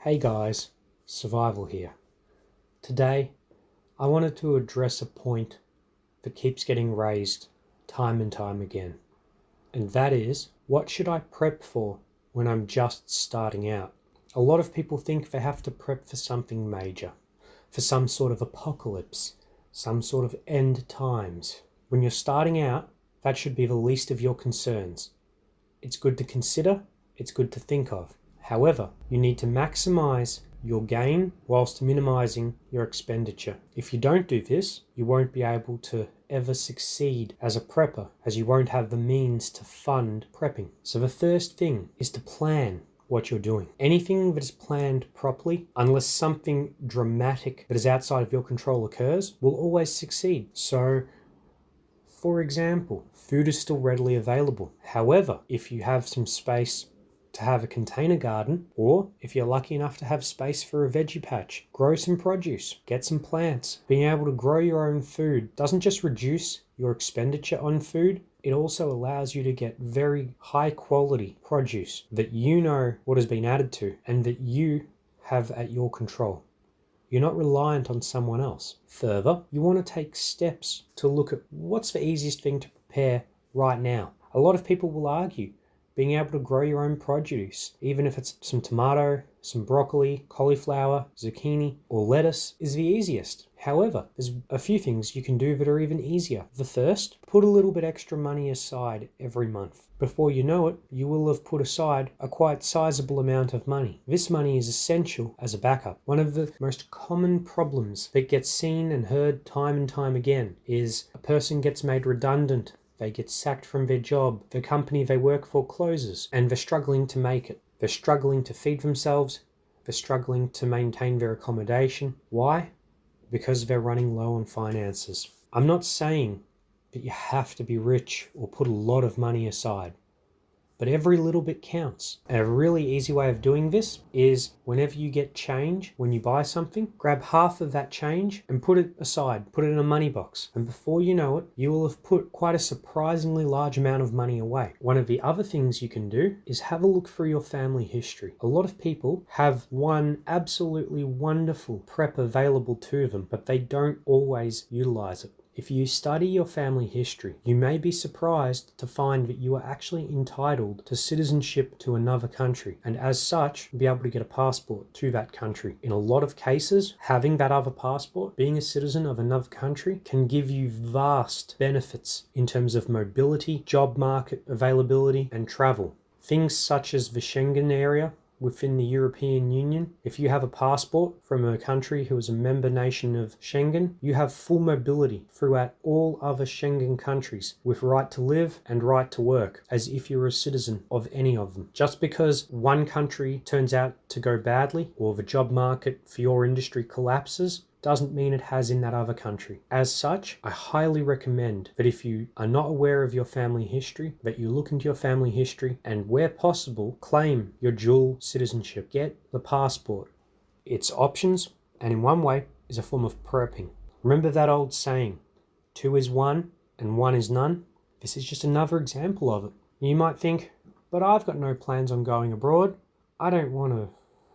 Hey guys, Survival here. Today, I wanted to address a point that keeps getting raised time and time again. And that is, what should I prep for when I'm just starting out? A lot of people think they have to prep for something major, for some sort of apocalypse, some sort of end times. When you're starting out, that should be the least of your concerns. It's good to consider, it's good to think of. However, you need to maximize your gain whilst minimizing your expenditure. If you don't do this, you won't be able to ever succeed as a prepper, as you won't have the means to fund prepping. So the first thing is to plan what you're doing. Anything that is planned properly, unless something dramatic that is outside of your control occurs, will always succeed. So, for example, food is still readily available. However, if you have some space to have a container garden, or if you're lucky enough to have space for a veggie patch, grow some produce, get some plants. Being able to grow your own food doesn't just reduce your expenditure on food, it also allows you to get very high quality produce that you know what has been added to and that you have at your control. You're not reliant on someone else. Further, you want to take steps to look at what's the easiest thing to prepare right now. A lot of people will argue being able to grow your own produce, even if it's some tomato, some broccoli, cauliflower, zucchini, or lettuce, is the easiest. However, there's a few things you can do that are even easier. The first, put a little bit extra money aside every month. Before you know it, you will have put aside a quite sizable amount of money. This money is essential as a backup. One of the most common problems that gets seen and heard time and time again is a person gets made redundant. They get sacked from their job, the company they work for closes, and they're struggling to make it. They're struggling to feed themselves, they're struggling to maintain their accommodation. Why? Because they're running low on finances. I'm not saying that you have to be rich or put a lot of money aside, but every little bit counts. And a really easy way of doing this is whenever you get change, when you buy something, grab half of that change and put it aside, put it in a money box. And before you know it, you will have put quite a surprisingly large amount of money away. One of the other things you can do is have a look through your family history. A lot of people have one absolutely wonderful prep available to them, but they don't always utilize it. If you study your family history, you may be surprised to find that you are actually entitled to citizenship to another country, and as such, be able to get a passport to that country. In a lot of cases, having that other passport, being a citizen of another country, can give you vast benefits in terms of mobility, job market availability, and travel. Things such as the Schengen area within the European Union. If you have a passport from a country who is a member nation of Schengen, you have full mobility throughout all other Schengen countries with right to live and right to work as if you're a citizen of any of them. Just because one country turns out to go badly or the job market for your industry collapses doesn't mean it has in that other country. As such, I highly recommend that if you are not aware of your family history, that you look into your family history and where possible, claim your dual citizenship. Get the passport. Its options, and in one way, is a form of prepping. Remember that old saying, 2 is 1 and 1 is none? This is just another example of it. You might think, but I've got no plans on going abroad. I don't want to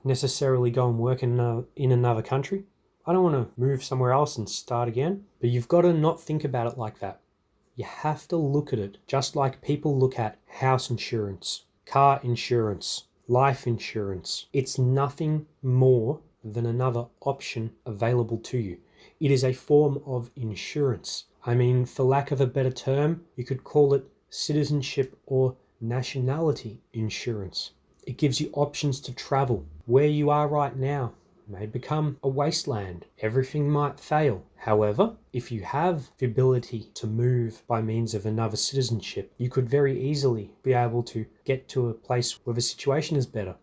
necessarily go and work in another country. I don't want to move somewhere else and start again. But you've got to not think about it like that. You have to look at it just like people look at house insurance, car insurance, life insurance. It's nothing more than another option available to you. It is a form of insurance. I mean, for lack of a better term, you could call it citizenship or nationality insurance. It gives you options to travel. Where you are right now may become a wasteland. Everything might fail. However, if you have the ability to move by means of another citizenship, you could very easily be able to get to a place where the situation is better,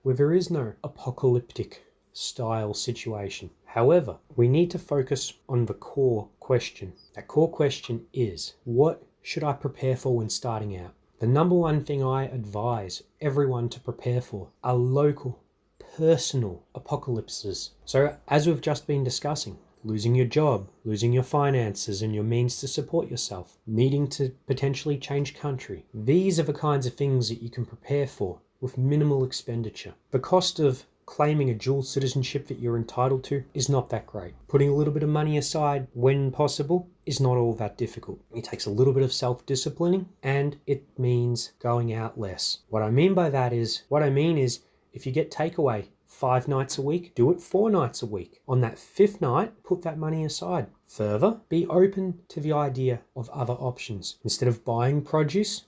where there is no apocalyptic style situation. However, we need to focus on the core question. That core question is, what should I prepare for when starting out? The number one thing I advise everyone to prepare for are local, personal apocalypses. So as we've just been discussing, losing your job, losing your finances and your means to support yourself, needing to potentially change country. These are the kinds of things that you can prepare for with minimal expenditure. The cost of claiming a dual citizenship that you're entitled to is not that great. Putting a little bit of money aside when possible is not all that difficult. It takes a little bit of self-disciplining, and it means going out less. What I mean is if you get takeaway 5 nights a week, do it 4 nights a week. On that 5th night, put that money aside. Further, be open to the idea of other options. Instead of buying produce,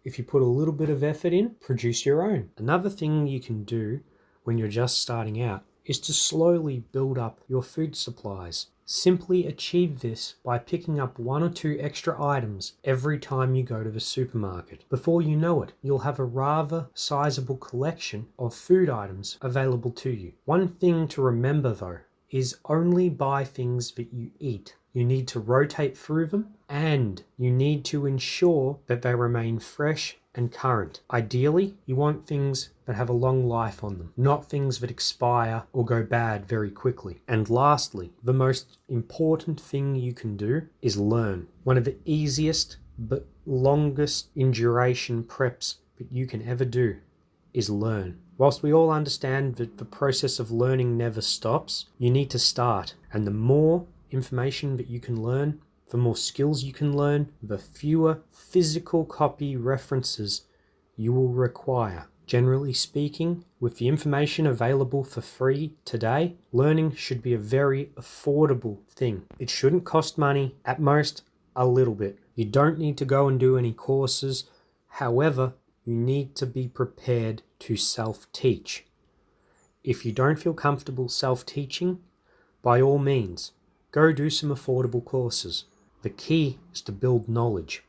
if you put a little bit of effort in, produce your own. Another thing you can do when you're just starting out is to slowly build up your food supplies. Simply achieve this by picking up 1 or 2 extra items every time you go to the supermarket. Before you know it, you'll have a rather sizable collection of food items available to you. One thing to remember though is only buy things that you eat. You need to rotate through them, and you need to ensure that they remain fresh and current. Ideally, you want things that have a long life on them, not things that expire or go bad very quickly. And lastly, the most important thing you can do is learn. One of the easiest but longest in duration preps that you can ever do is learn. Whilst we all understand that the process of learning never stops, you need to start. And the more information that you can learn, the more skills you can learn, the fewer physical copy references you will require. Generally speaking, with the information available for free today, learning should be a very affordable thing. It shouldn't cost money, at most a little bit. You don't need to go and do any courses. However, you need to be prepared to self-teach. If you don't feel comfortable self-teaching, by all means, go do some affordable courses. The key is to build knowledge,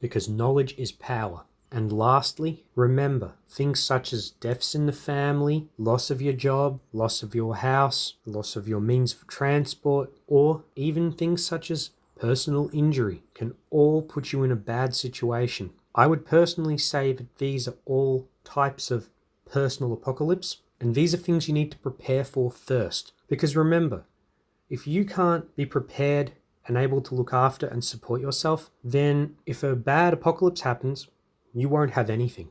because knowledge is power. And lastly, remember, things such as deaths in the family, loss of your job, loss of your house, loss of your means of transport, or even things such as personal injury can all put you in a bad situation. I would personally say that these are all types of personal apocalypse, and these are things you need to prepare for first. Because remember, if you can't be prepared and able to look after and support yourself, then if a bad apocalypse happens, you won't have anything.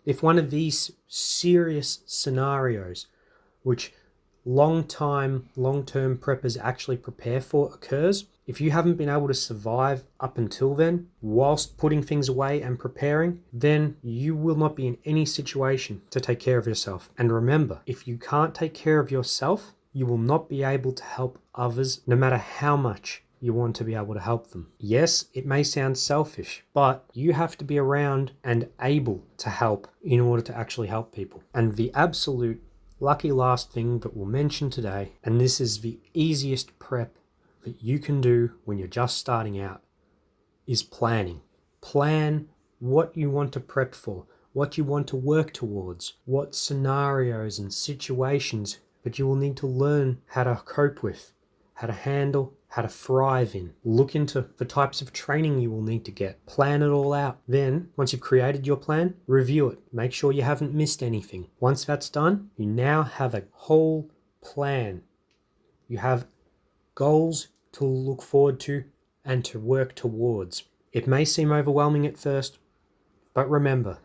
If one of these serious scenarios, which long-term preppers actually prepare for, occurs, if you haven't been able to survive up until then, whilst putting things away and preparing, then you will not be in any situation to take care of yourself. And remember, if you can't take care of yourself, you will not be able to help others, no matter how much you want to be able to help them. Yes, it may sound selfish, but you have to be around and able to help in order to actually help people. And the absolute lucky last thing that we'll mention today, and this is the easiest prep that you can do when you're just starting out, is planning. Plan what you want to prep for, what you want to work towards, what scenarios and situations that you will need to learn how to cope with, how to handle, how to thrive in. Look into the types of training you will need to get. Plan it all out. Then, once you've created your plan, review it. Make sure you haven't missed anything. Once that's done, you now have a whole plan. You have goals to look forward to and to work towards. It may seem overwhelming at first, but remember,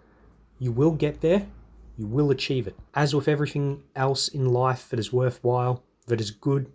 you will get there. You will achieve it. As with everything else in life that is worthwhile, that is good,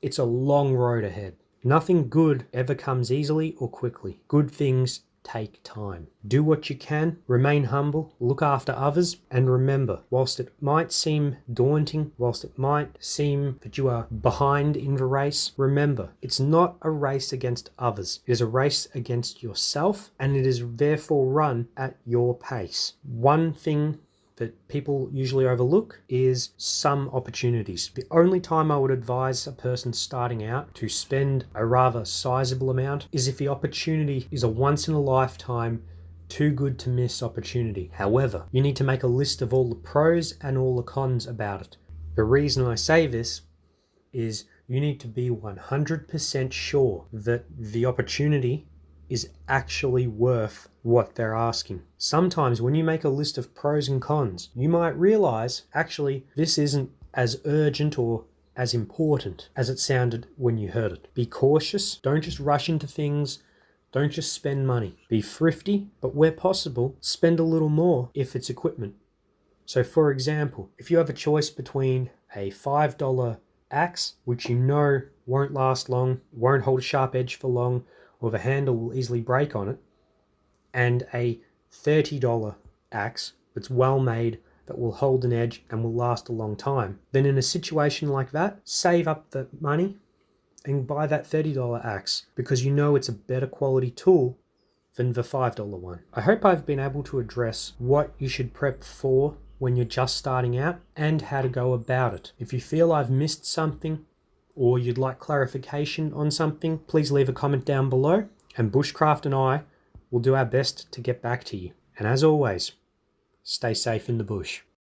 it's a long road ahead. Nothing good ever comes easily or quickly. Good things take time. Do what you can, remain humble, look after others, and remember, whilst it might seem daunting, whilst it might seem that you are behind in the race, remember, it's not a race against others. It is a race against yourself, and it is therefore run at your pace. One thing that people usually overlook is some opportunities. The only time I would advise a person starting out to spend a rather sizable amount is if the opportunity is a once in a lifetime, too good to miss opportunity. However, you need to make a list of all the pros and all the cons about it. The reason I say this is you need to be 100% sure that the opportunity is actually worth what they're asking. Sometimes when you make a list of pros and cons, you might realize actually this isn't as urgent or as important as it sounded when you heard it. Be cautious. Don't just rush into things. Don't just spend money. Be thrifty, but where possible, spend a little more if it's equipment. So for example, if you have a choice between a $5 axe, which you know won't last long, won't hold a sharp edge for long, or the handle will easily break on it, and a $30 axe that's well made, that will hold an edge and will last a long time, then in a situation like that, save up the money and buy that $30 axe, because you know it's a better quality tool than the $5 one. I hope I've been able to address what you should prep for when you're just starting out and how to go about it. If you feel I've missed something or you'd like clarification on something, please leave a comment down below, and Bushcraft and I will do our best to get back to you. And as always, stay safe in the bush.